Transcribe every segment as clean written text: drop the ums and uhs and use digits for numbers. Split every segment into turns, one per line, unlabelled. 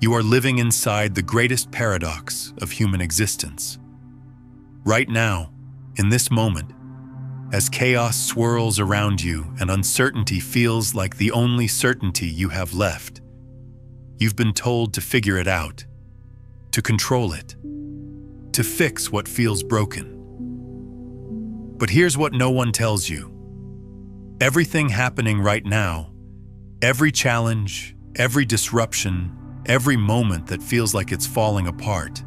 You are living inside the greatest paradox of human existence. Right now, in this moment, as chaos swirls around you and uncertainty feels like the only certainty you have left, you've been told to figure it out, to control it, to fix what feels broken. But here's what no one tells you. Everything happening right now, every challenge, every disruption, every moment that feels like it's falling apart,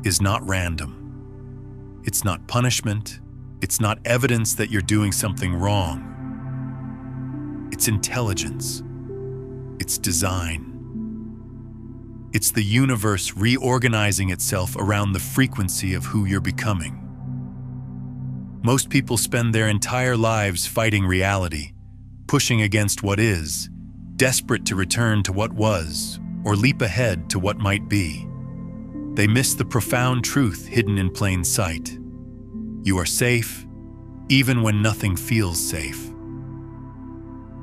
is not random. It's not punishment. It's not evidence that you're doing something wrong. It's intelligence. It's design. It's the universe reorganizing itself around the frequency of who you're becoming. Most people spend their entire lives fighting reality, pushing against what is, desperate to return to what was, or leap ahead to what might be. They miss the profound truth hidden in plain sight. You are safe, even when nothing feels safe.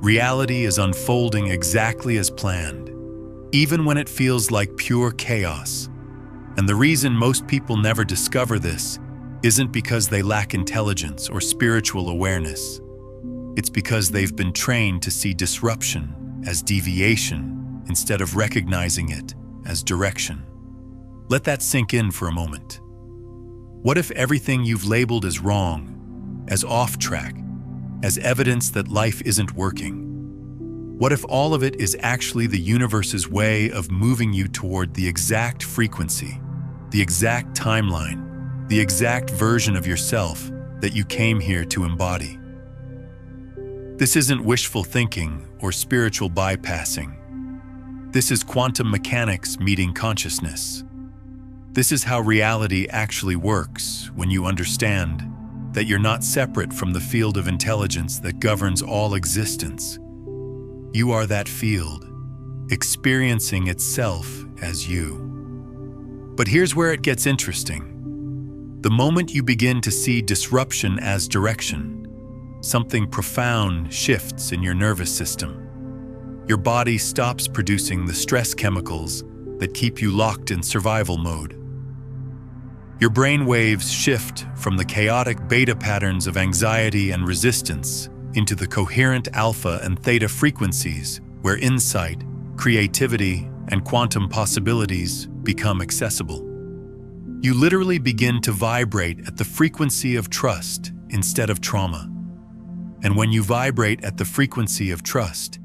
Reality is unfolding exactly as planned, even when it feels like pure chaos. And the reason most people never discover this isn't because they lack intelligence or spiritual awareness. It's because they've been trained to see disruption as deviation instead of recognizing it as direction. Let that sink in for a moment. What if everything you've labeled as wrong, as off track, as evidence that life isn't working? What if all of it is actually the universe's way of moving you toward the exact frequency, the exact timeline, the exact version of yourself that you came here to embody? This isn't wishful thinking or spiritual bypassing. This is quantum mechanics meeting consciousness. This is how reality actually works when you understand that you're not separate from the field of intelligence that governs all existence. You are that field, experiencing itself as you. But here's where it gets interesting. The moment you begin to see disruption as direction, something profound shifts in your nervous system. Your body stops producing the stress chemicals that keep you locked in survival mode. Your brain waves shift from the chaotic beta patterns of anxiety and resistance into the coherent alpha and theta frequencies where insight, creativity, and quantum possibilities become accessible. You literally begin to vibrate at the frequency of trust instead of trauma. And when you vibrate at the frequency of trust,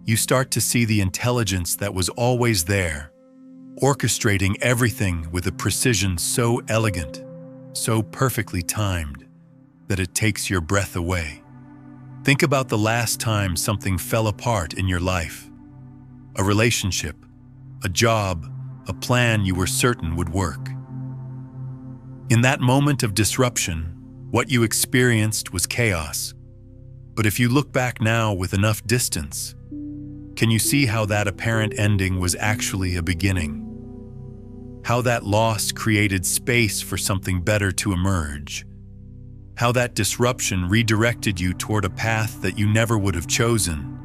you start to see the intelligence that was always there, orchestrating everything with a precision so elegant, so perfectly timed, that it takes your breath away. Think about the last time something fell apart in your life. A relationship, a job, a plan you were certain would work. In that moment of disruption, what you experienced was chaos. But if you look back now with enough distance, can you see how that apparent ending was actually a beginning? How that loss created space for something better to emerge? How that disruption redirected you toward a path that you never would have chosen,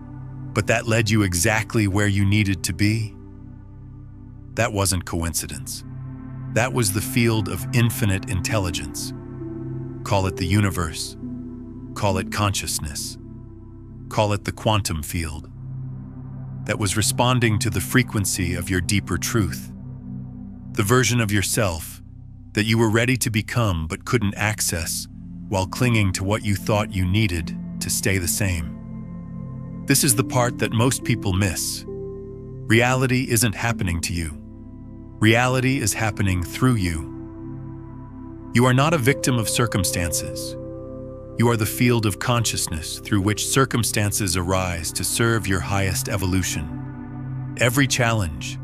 but that led you exactly where you needed to be? That wasn't coincidence. That was the field of infinite intelligence. Call it the universe. Call it consciousness. Call it the quantum field. That was responding to the frequency of your deeper truth. The version of yourself that you were ready to become but couldn't access while clinging to what you thought you needed to stay the same. This is the part that most people miss. Reality isn't happening to you. Reality is happening through you. You are not a victim of circumstances. You are the field of consciousness through which circumstances arise to serve your highest evolution. Every challenge,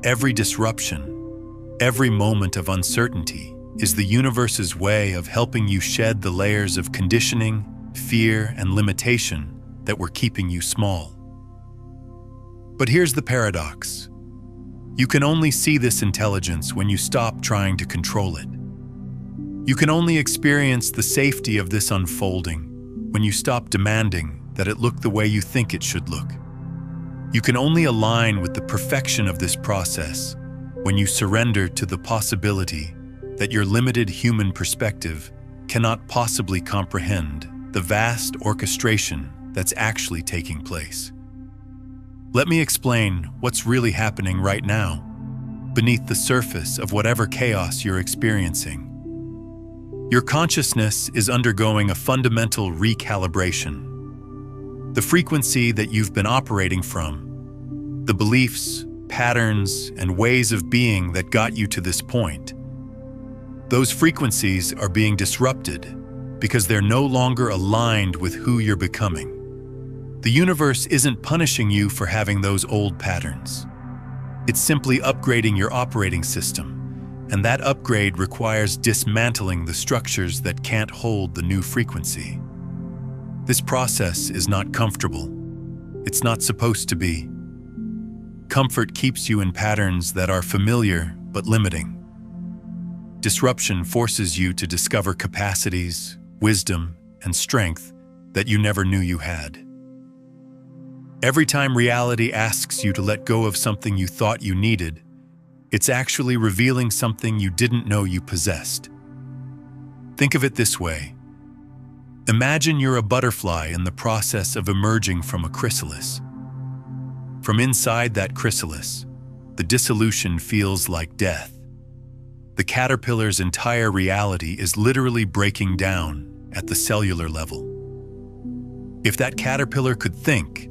every disruption, every moment of uncertainty is the universe's way of helping you shed the layers of conditioning, fear, and limitation that were keeping you small. But here's the paradox. You can only see this intelligence when you stop trying to control it. You can only experience the safety of this unfolding when you stop demanding that it look the way you think it should look. You can only align with the perfection of this process when you surrender to the possibility that your limited human perspective cannot possibly comprehend the vast orchestration that's actually taking place. Let me explain what's really happening right now, beneath the surface of whatever chaos you're experiencing. Your consciousness is undergoing a fundamental recalibration. The frequency that you've been operating from, the beliefs, patterns, and ways of being that got you to this point, those frequencies are being disrupted because they're no longer aligned with who you're becoming. The universe isn't punishing you for having those old patterns. It's simply upgrading your operating system, and that upgrade requires dismantling the structures that can't hold the new frequency. This process is not comfortable. It's not supposed to be. Comfort keeps you in patterns that are familiar but limiting. Disruption forces you to discover capacities, wisdom, and strength that you never knew you had. Every time reality asks you to let go of something you thought you needed, it's actually revealing something you didn't know you possessed. Think of it this way. Imagine you're a butterfly in the process of emerging from a chrysalis. From inside that chrysalis, the dissolution feels like death. The caterpillar's entire reality is literally breaking down at the cellular level. If that caterpillar could think,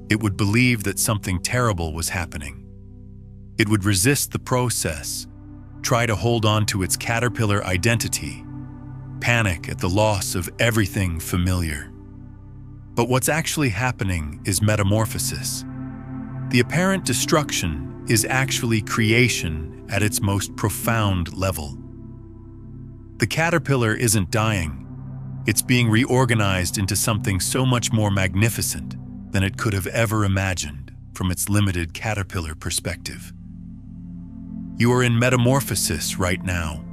it would believe that something terrible was happening. It would resist the process, try to hold on to its caterpillar identity, panic at the loss of everything familiar. But what's actually happening is metamorphosis. The apparent destruction is actually creation at its most profound level. The caterpillar isn't dying. It's being reorganized into something so much more magnificent than it could have ever imagined from its limited caterpillar perspective. You are in metamorphosis right now.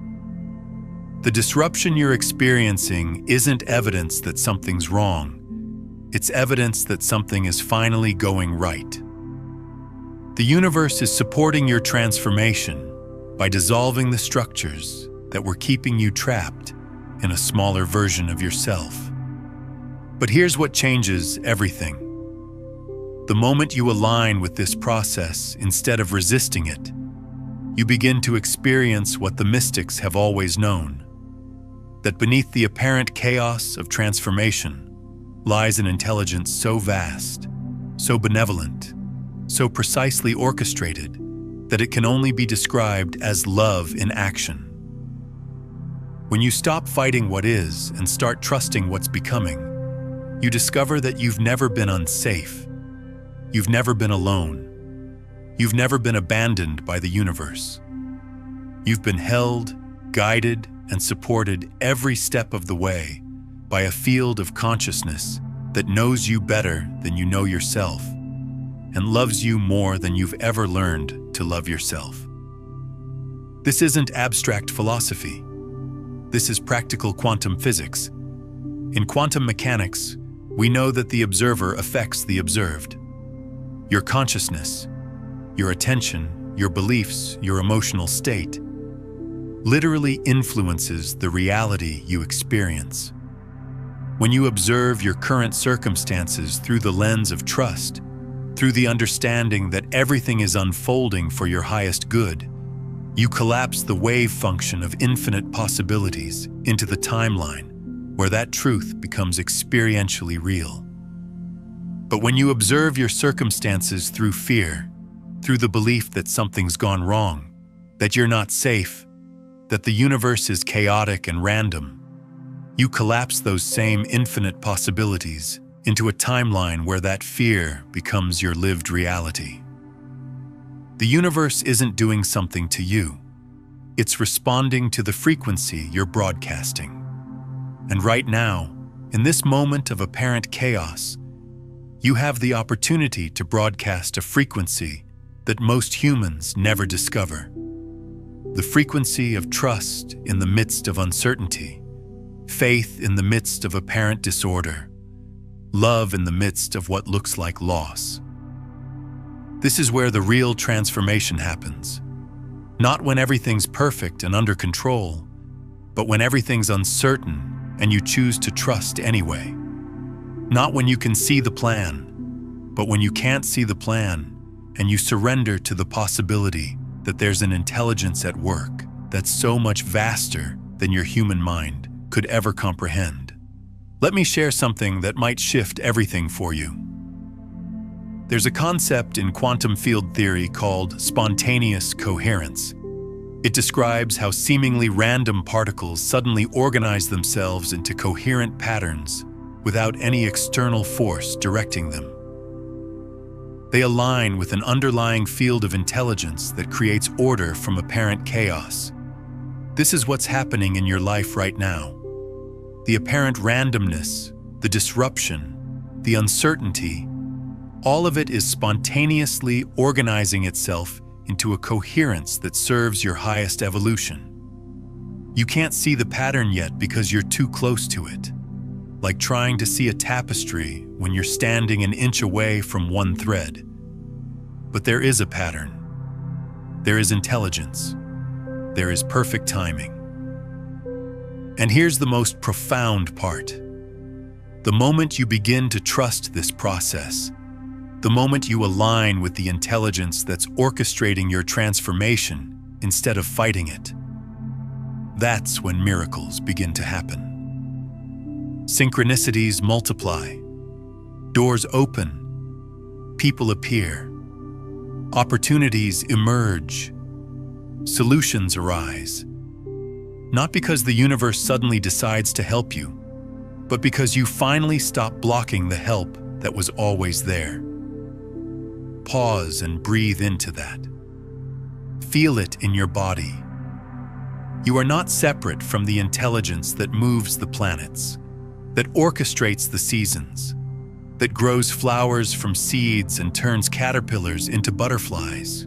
The disruption you're experiencing isn't evidence that something's wrong. It's evidence that something is finally going right. The universe is supporting your transformation by dissolving the structures that were keeping you trapped in a smaller version of yourself. But here's what changes everything. The moment you align with this process instead of resisting it, you begin to experience what the mystics have always known, that beneath the apparent chaos of transformation lies an intelligence so vast, so benevolent, so precisely orchestrated that it can only be described as love in action. When you stop fighting what is and start trusting what's becoming, you discover that you've never been unsafe. You've never been alone. You've never been abandoned by the universe. You've been held, guided, and supported every step of the way by a field of consciousness that knows you better than you know yourself and loves you more than you've ever learned to love yourself. This isn't abstract philosophy. This is practical quantum physics. In quantum mechanics, we know that the observer affects the observed. Your consciousness, your attention, your beliefs, your emotional state literally influences the reality you experience. When you observe your current circumstances through the lens of trust, through the understanding that everything is unfolding for your highest good, you collapse the wave function of infinite possibilities into the timeline where that truth becomes experientially real. But when you observe your circumstances through fear, through the belief that something's gone wrong, that you're not safe, that the universe is chaotic and random, you collapse those same infinite possibilities into a timeline where that fear becomes your lived reality. The universe isn't doing something to you. It's responding to the frequency you're broadcasting. And right now, in this moment of apparent chaos, you have the opportunity to broadcast a frequency that most humans never discover. The frequency of trust in the midst of uncertainty, faith in the midst of apparent disorder, love in the midst of what looks like loss. This is where the real transformation happens. Not when everything's perfect and under control, but when everything's uncertain and you choose to trust anyway. Not when you can see the plan, but when you can't see the plan and you surrender to the possibility that there's an intelligence at work that's so much vaster than your human mind could ever comprehend. Let me share something that might shift everything for you. There's a concept in quantum field theory called spontaneous coherence. It describes how seemingly random particles suddenly organize themselves into coherent patterns without any external force directing them. They align with an underlying field of intelligence that creates order from apparent chaos. This is what's happening in your life right now. The apparent randomness, the disruption, the uncertainty, all of it is spontaneously organizing itself into a coherence that serves your highest evolution. You can't see the pattern yet because you're too close to it, like trying to see a tapestry when you're standing an inch away from one thread. But there is a pattern. There is intelligence. There is perfect timing. And here's the most profound part. The moment you begin to trust this process, the moment you align with the intelligence that's orchestrating your transformation instead of fighting it, that's when miracles begin to happen. Synchronicities multiply, doors open, people appear, opportunities emerge, solutions arise. Not because the universe suddenly decides to help you, but because you finally stop blocking the help that was always there. Pause and breathe into that. Feel it in your body. You are not separate from the intelligence that moves the planets, that orchestrates the seasons, that grows flowers from seeds and turns caterpillars into butterflies.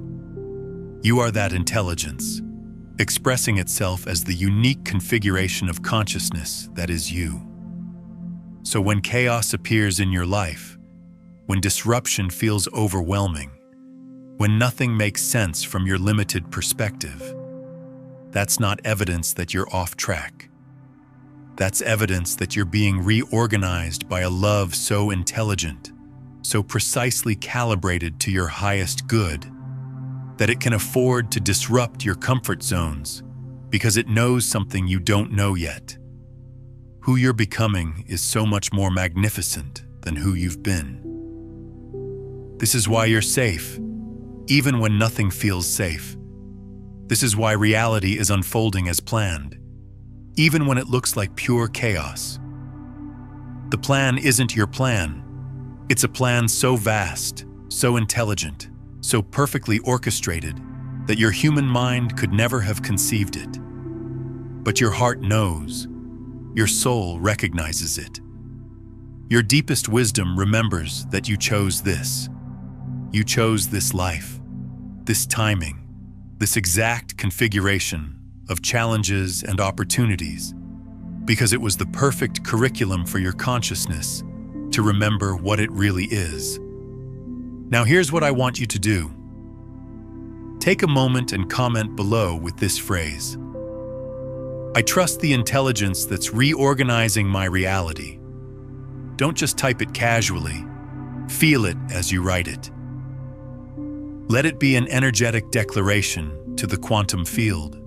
You are that intelligence, expressing itself as the unique configuration of consciousness that is you. So when chaos appears in your life, when disruption feels overwhelming, when nothing makes sense from your limited perspective, that's not evidence that you're off track. That's evidence that you're being reorganized by a love so intelligent, so precisely calibrated to your highest good, that it can afford to disrupt your comfort zones because it knows something you don't know yet. Who you're becoming is so much more magnificent than who you've been. This is why you're safe, even when nothing feels safe. This is why reality is unfolding as planned, even when it looks like pure chaos. The plan isn't your plan. It's a plan so vast, so intelligent, so perfectly orchestrated that your human mind could never have conceived it. But your heart knows. Your soul recognizes it. Your deepest wisdom remembers that you chose this. You chose this life, this timing, this exact configuration of challenges and opportunities, because it was the perfect curriculum for your consciousness to remember what it really is. Now here's what I want you to do. Take a moment and comment below with this phrase: I trust the intelligence that's reorganizing my reality. Don't just type it casually. Feel it as you write it. Let it be an energetic declaration to the quantum field,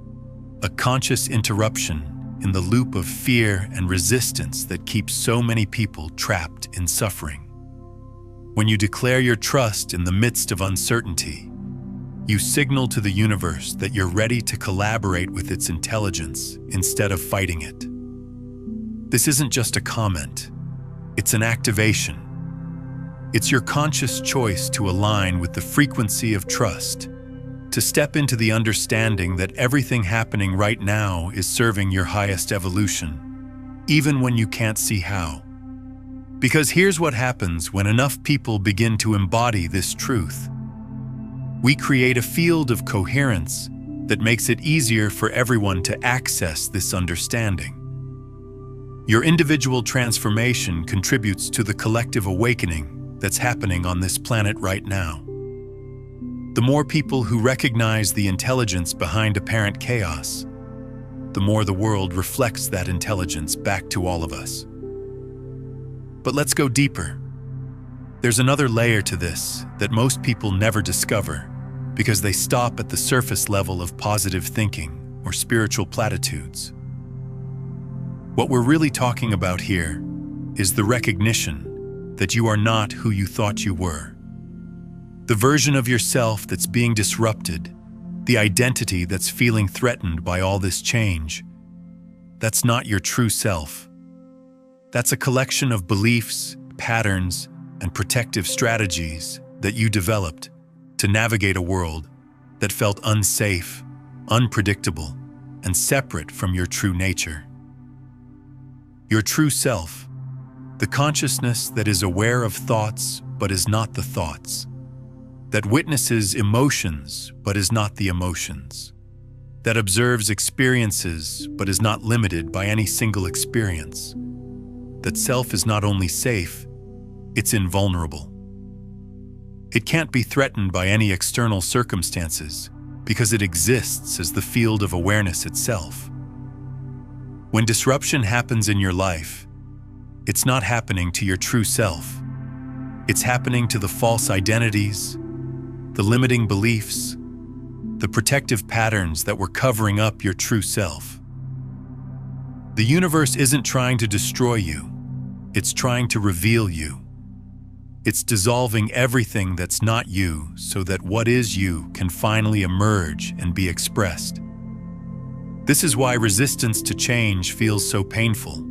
a conscious interruption in the loop of fear and resistance that keeps so many people trapped in suffering. When you declare your trust in the midst of uncertainty, you signal to the universe that you're ready to collaborate with its intelligence instead of fighting it. This isn't just a comment, it's an activation. It's your conscious choice to align with the frequency of trust, to step into the understanding that everything happening right now is serving your highest evolution, even when you can't see how. Because here's what happens when enough people begin to embody this truth. We create a field of coherence that makes it easier for everyone to access this understanding. Your individual transformation contributes to the collective awakening that's happening on this planet right now. The more people who recognize the intelligence behind apparent chaos, the more the world reflects that intelligence back to all of us. But let's go deeper. There's another layer to this that most people never discover because they stop at the surface level of positive thinking or spiritual platitudes. What we're really talking about here is the recognition that you are not who you thought you were. The version of yourself that's being disrupted, the identity that's feeling threatened by all this change, that's not your true self. That's a collection of beliefs, patterns, and protective strategies that you developed to navigate a world that felt unsafe, unpredictable, and separate from your true nature. Your true self, the consciousness that is aware of thoughts but is not the thoughts, that witnesses emotions but is not the emotions, that observes experiences but is not limited by any single experience. That self is not only safe, it's invulnerable. It can't be threatened by any external circumstances because it exists as the field of awareness itself. When disruption happens in your life, it's not happening to your true self. It's happening to the false identities, the limiting beliefs, the protective patterns that were covering up your true self. The universe isn't trying to destroy you, it's trying to reveal you. It's dissolving everything that's not you so that what is you can finally emerge and be expressed. This is why resistance to change feels so painful.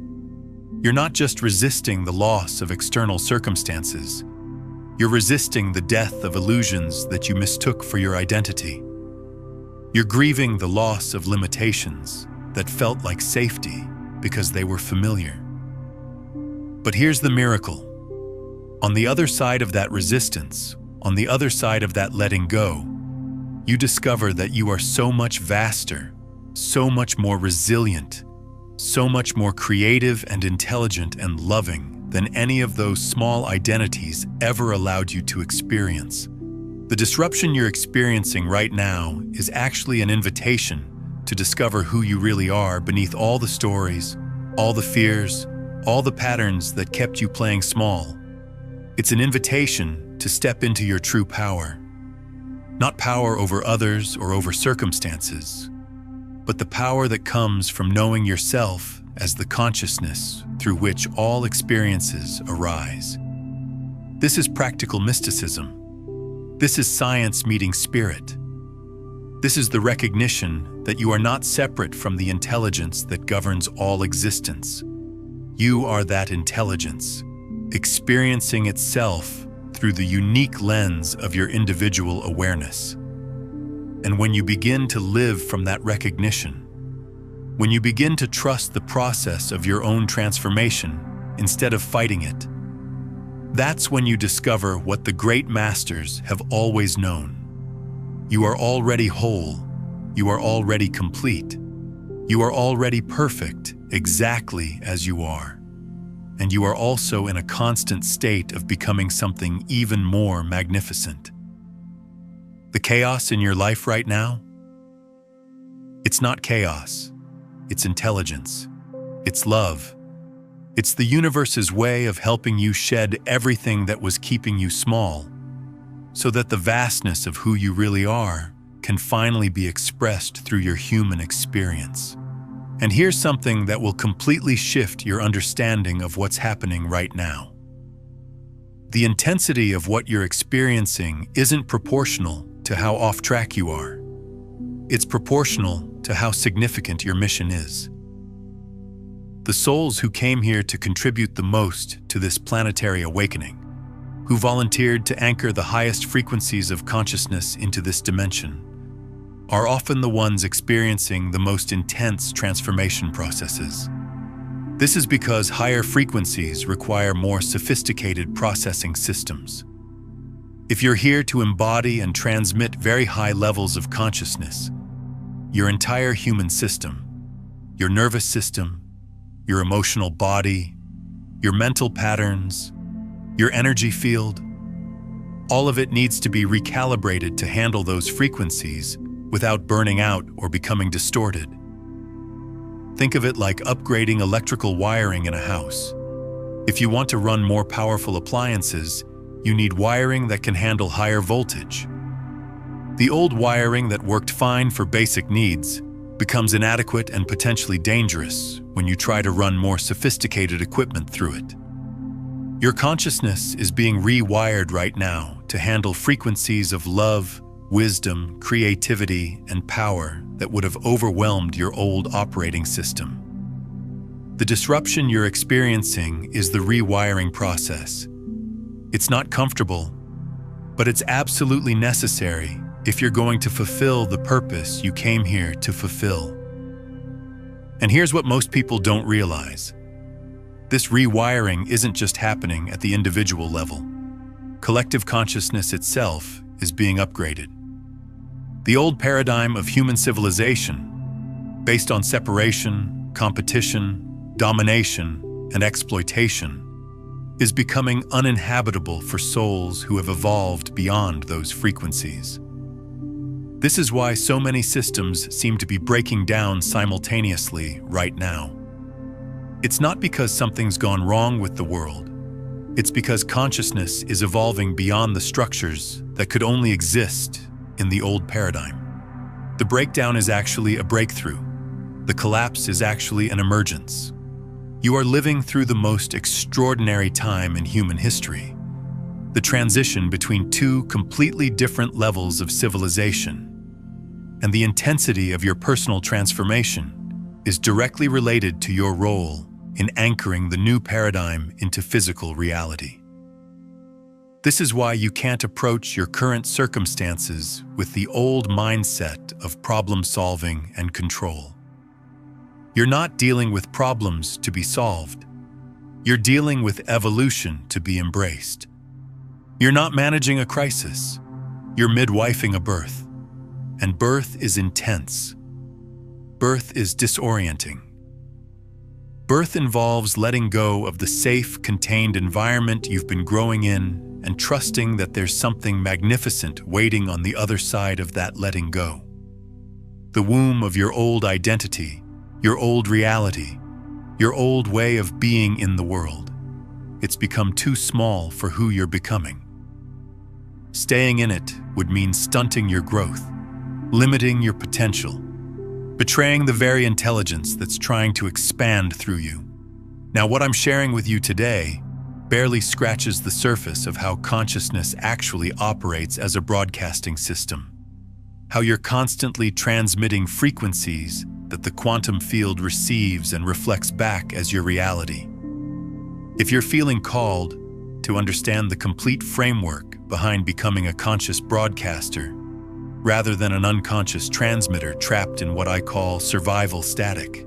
You're not just resisting the loss of external circumstances. You're resisting the death of illusions that you mistook for your identity. You're grieving the loss of limitations that felt like safety because they were familiar. But here's the miracle. On the other side of that resistance, on the other side of that letting go, you discover that you are so much vaster, so much more resilient, so much more creative and intelligent and loving than any of those small identities ever allowed you to experience. The disruption you're experiencing right now is actually an invitation to discover who you really are beneath all the stories, all the fears, all the patterns that kept you playing small. It's an invitation to step into your true power. Not power over others or over circumstances, but the power that comes from knowing yourself as the consciousness through which all experiences arise. This is practical mysticism. This is science meeting spirit. This is the recognition that you are not separate from the intelligence that governs all existence. You are that intelligence, experiencing itself through the unique lens of your individual awareness. And when you begin to live from that recognition, when you begin to trust the process of your own transformation instead of fighting it, that's when you discover what the great masters have always known. You are already whole. You are already complete. You are already perfect exactly as you are. And you are also in a constant state of becoming something even more magnificent. The chaos in your life right now? It's not chaos. It's intelligence. It's love. It's the universe's way of helping you shed everything that was keeping you small, so that the vastness of who you really are can finally be expressed through your human experience. And here's something that will completely shift your understanding of what's happening right now. The intensity of what you're experiencing isn't proportional to how off track you are. It's proportional to how significant your mission is. The souls who came here to contribute the most to this planetary awakening, who volunteered to anchor the highest frequencies of consciousness into this dimension, are often the ones experiencing the most intense transformation processes. This is because higher frequencies require more sophisticated processing systems. If you're here to embody and transmit very high levels of consciousness, your entire human system, your nervous system, your emotional body, your mental patterns, your energy field, All of it needs to be recalibrated to handle those frequencies without burning out or becoming distorted. Think of it like upgrading electrical wiring in a house. If you want to run more powerful appliances, you need wiring that can handle higher voltage. The old wiring that worked fine for basic needs becomes inadequate and potentially dangerous when you try to run more sophisticated equipment through it. Your consciousness is being rewired right now to handle frequencies of love, wisdom, creativity, and power that would have overwhelmed your old operating system. The disruption you're experiencing is the rewiring process. It's not comfortable, but it's absolutely necessary if you're going to fulfill the purpose you came here to fulfill. And here's what most people don't realize. This rewiring isn't just happening at the individual level. Collective consciousness itself is being upgraded. The old paradigm of human civilization, based on separation, competition, domination, and exploitation, is becoming uninhabitable for souls who have evolved beyond those frequencies. This is why so many systems seem to be breaking down simultaneously right now. It's not because something's gone wrong with the world. It's because consciousness is evolving beyond the structures that could only exist in the old paradigm. The breakdown is actually a breakthrough. The collapse is actually an emergence. You are living through the most extraordinary time in human history. The transition between two completely different levels of civilization. And the intensity of your personal transformation is directly related to your role in anchoring the new paradigm into physical reality. This is why you can't approach your current circumstances with the old mindset of problem-solving and control. You're not dealing with problems to be solved. You're dealing with evolution to be embraced. You're not managing a crisis. You're midwifing a birth. And birth is intense. Birth is disorienting. Birth involves letting go of the safe, contained environment you've been growing in and trusting that there's something magnificent waiting on the other side of that letting go. The womb of your old identity, your old reality, your old way of being in the world. It's become too small for who you're becoming. Staying in it would mean stunting your growth, limiting your potential, betraying the very intelligence that's trying to expand through you. Now, what I'm sharing with you today barely scratches the surface of how consciousness actually operates as a broadcasting system, how you're constantly transmitting frequencies that the quantum field receives and reflects back as your reality. If you're feeling called to understand the complete framework behind becoming a conscious broadcaster, rather than an unconscious transmitter trapped in what I call survival static,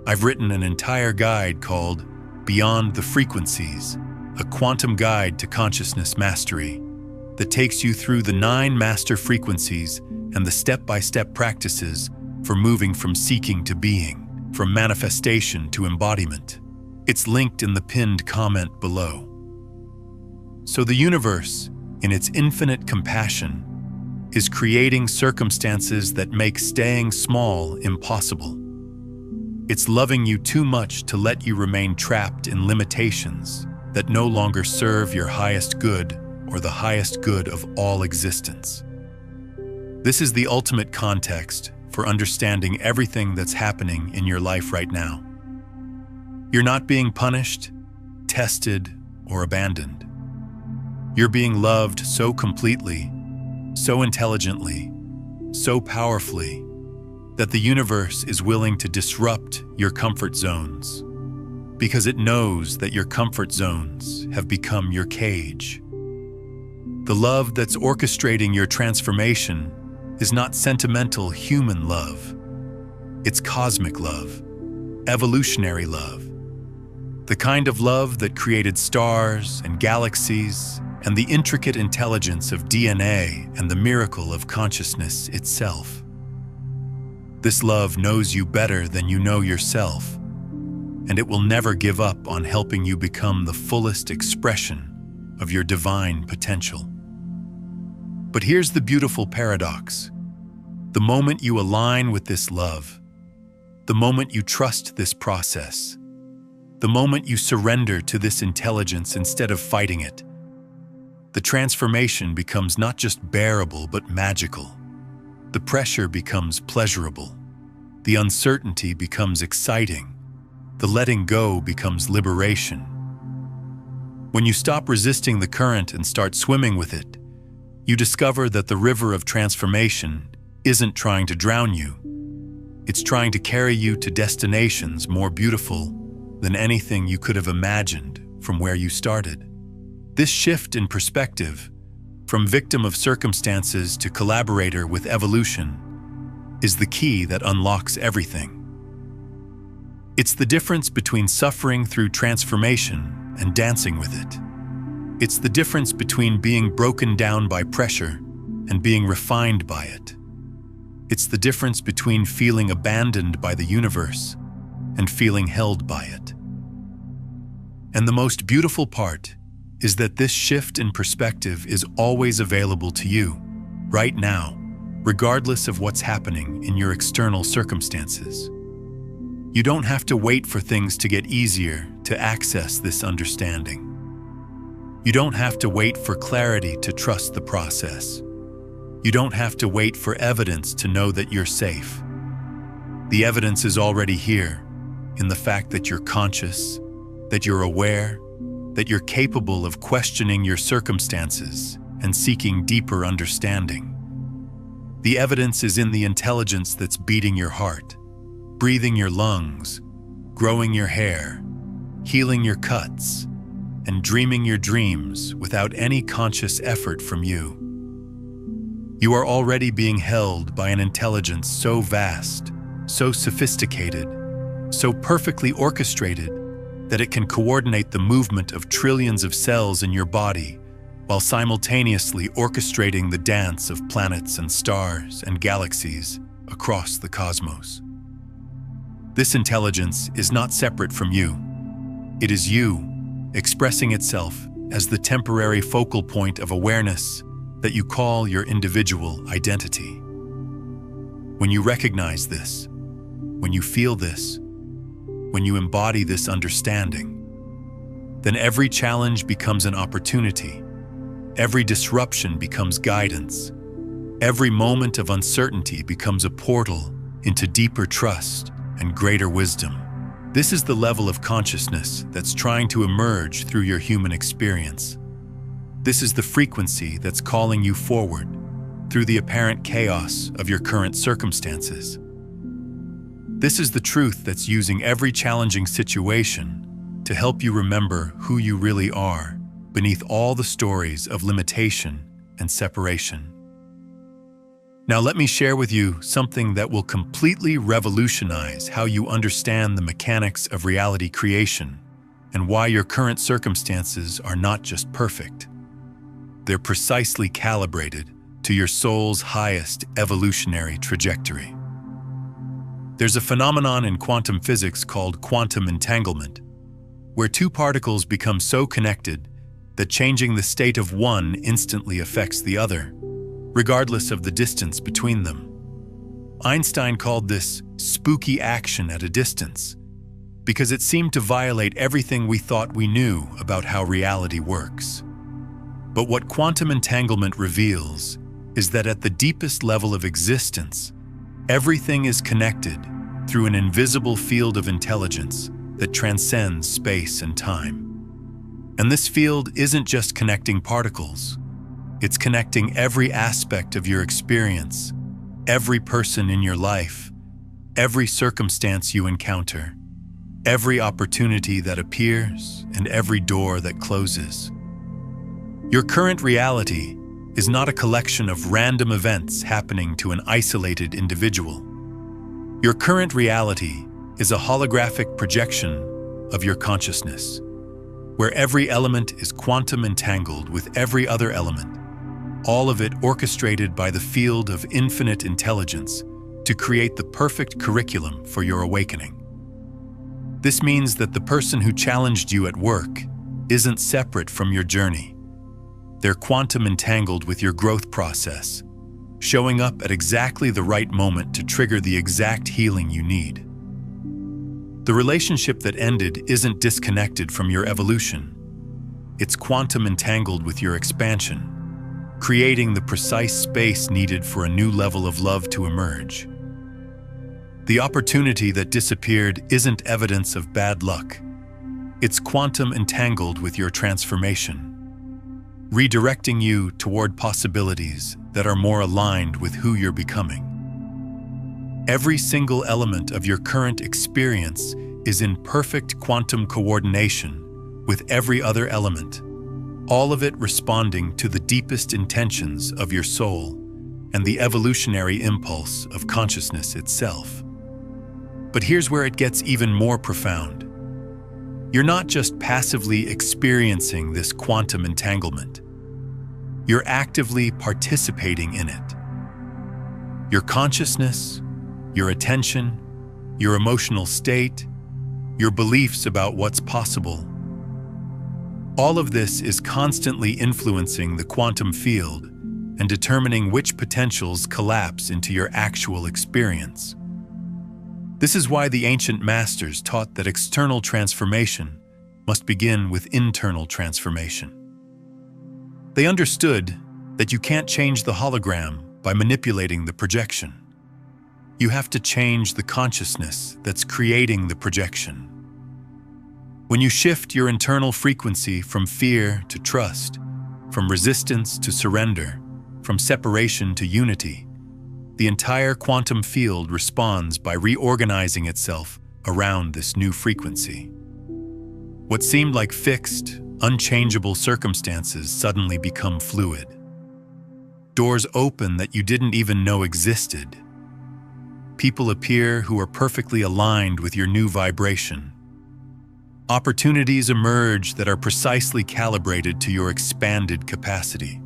I've written an entire guide called Beyond the Frequencies, a quantum guide to consciousness mastery that takes you through the 9 master frequencies and the step-by-step practices for moving from seeking to being, from manifestation to embodiment. It's linked in the pinned comment below. So the universe, in its infinite compassion, is creating circumstances that make staying small impossible. It's loving you too much to let you remain trapped in limitations that no longer serve your highest good or the highest good of all existence. This is the ultimate context for understanding everything that's happening in your life right now. You're not being punished, tested, or abandoned. You're being loved so completely, so intelligently, so powerfully, that the universe is willing to disrupt your comfort zones, because it knows that your comfort zones have become your cage. The love that's orchestrating your transformation is not sentimental human love. It's cosmic love, evolutionary love. The kind of love that created stars and galaxies and the intricate intelligence of DNA and the miracle of consciousness itself. This love knows you better than you know yourself, and it will never give up on helping you become the fullest expression of your divine potential. But here's the beautiful paradox. The moment you align with this love, the moment you trust this process, the moment you surrender to this intelligence instead of fighting it, the transformation becomes not just bearable but magical. The pressure becomes pleasurable. The uncertainty becomes exciting. The letting go becomes liberation. When you stop resisting the current and start swimming with it, you discover that the river of transformation isn't trying to drown you. It's trying to carry you to destinations more beautiful than anything you could have imagined from where you started. This shift in perspective, from victim of circumstances to collaborator with evolution, is the key that unlocks everything. It's the difference between suffering through transformation and dancing with it. It's the difference between being broken down by pressure and being refined by it. It's the difference between feeling abandoned by the universe and feeling held by it. And the most beautiful part is that this shift in perspective is always available to you, right now, regardless of what's happening in your external circumstances. You don't have to wait for things to get easier to access this understanding. You don't have to wait for clarity to trust the process. You don't have to wait for evidence to know that you're safe. The evidence is already here, in the fact that you're conscious, that you're aware, that you're capable of questioning your circumstances and seeking deeper understanding. The evidence is in the intelligence that's beating your heart, breathing your lungs, growing your hair, healing your cuts, and dreaming your dreams without any conscious effort from you. You are already being held by an intelligence so vast, so sophisticated, so perfectly orchestrated that it can coordinate the movement of trillions of cells in your body while simultaneously orchestrating the dance of planets and stars and galaxies across the cosmos. This intelligence is not separate from you. It is you, expressing itself as the temporary focal point of awareness that you call your individual identity. When you recognize this, when you feel this, when you embody this understanding, then every challenge becomes an opportunity. Every disruption becomes guidance. Every moment of uncertainty becomes a portal into deeper trust and greater wisdom. This is the level of consciousness that's trying to emerge through your human experience. This is the frequency that's calling you forward through the apparent chaos of your current circumstances. This is the truth that's using every challenging situation to help you remember who you really are beneath all the stories of limitation and separation. Now let me share with you something that will completely revolutionize how you understand the mechanics of reality creation and why your current circumstances are not just perfect. They're precisely calibrated to your soul's highest evolutionary trajectory. There's a phenomenon in quantum physics called quantum entanglement, where two particles become so connected that changing the state of one instantly affects the other, regardless of the distance between them. Einstein called this spooky action at a distance because it seemed to violate everything we thought we knew about how reality works. But what quantum entanglement reveals is that at the deepest level of existence, everything is connected through an invisible field of intelligence that transcends space and time. And this field isn't just connecting particles. It's connecting every aspect of your experience, every person in your life, every circumstance you encounter, every opportunity that appears, and every door that closes. Your current reality is not a collection of random events happening to an isolated individual. Your current reality is a holographic projection of your consciousness, where every element is quantum entangled with every other element, all of it orchestrated by the field of infinite intelligence to create the perfect curriculum for your awakening. This means that the person who challenged you at work isn't separate from your journey. They're quantum entangled with your growth process, showing up at exactly the right moment to trigger the exact healing you need. The relationship that ended isn't disconnected from your evolution. It's quantum entangled with your expansion, creating the precise space needed for a new level of love to emerge. The opportunity that disappeared isn't evidence of bad luck. It's quantum entangled with your transformation, redirecting you toward possibilities that are more aligned with who you're becoming. Every single element of your current experience is in perfect quantum coordination with every other element, all of it responding to the deepest intentions of your soul and the evolutionary impulse of consciousness itself. But here's where it gets even more profound. You're not just passively experiencing this quantum entanglement. You're actively participating in it. Your consciousness, your attention, your emotional state, your beliefs about what's possible. All of this is constantly influencing the quantum field and determining which potentials collapse into your actual experience. This is why the ancient masters taught that external transformation must begin with internal transformation. They understood that you can't change the hologram by manipulating the projection. You have to change the consciousness that's creating the projection. When you shift your internal frequency from fear to trust, from resistance to surrender, from separation to unity, the entire quantum field responds by reorganizing itself around this new frequency. What seemed like fixed, unchangeable circumstances suddenly become fluid. Doors open that you didn't even know existed. People appear who are perfectly aligned with your new vibration. Opportunities emerge that are precisely calibrated to your expanded capacity.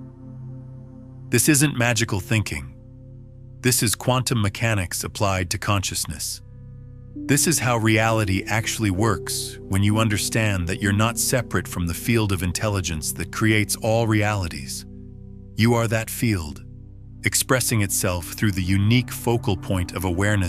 This isn't magical thinking. This is quantum mechanics applied to consciousness. This is how reality actually works when you understand that you're not separate from the field of intelligence that creates all realities. You are that field, expressing itself through the unique focal point of awareness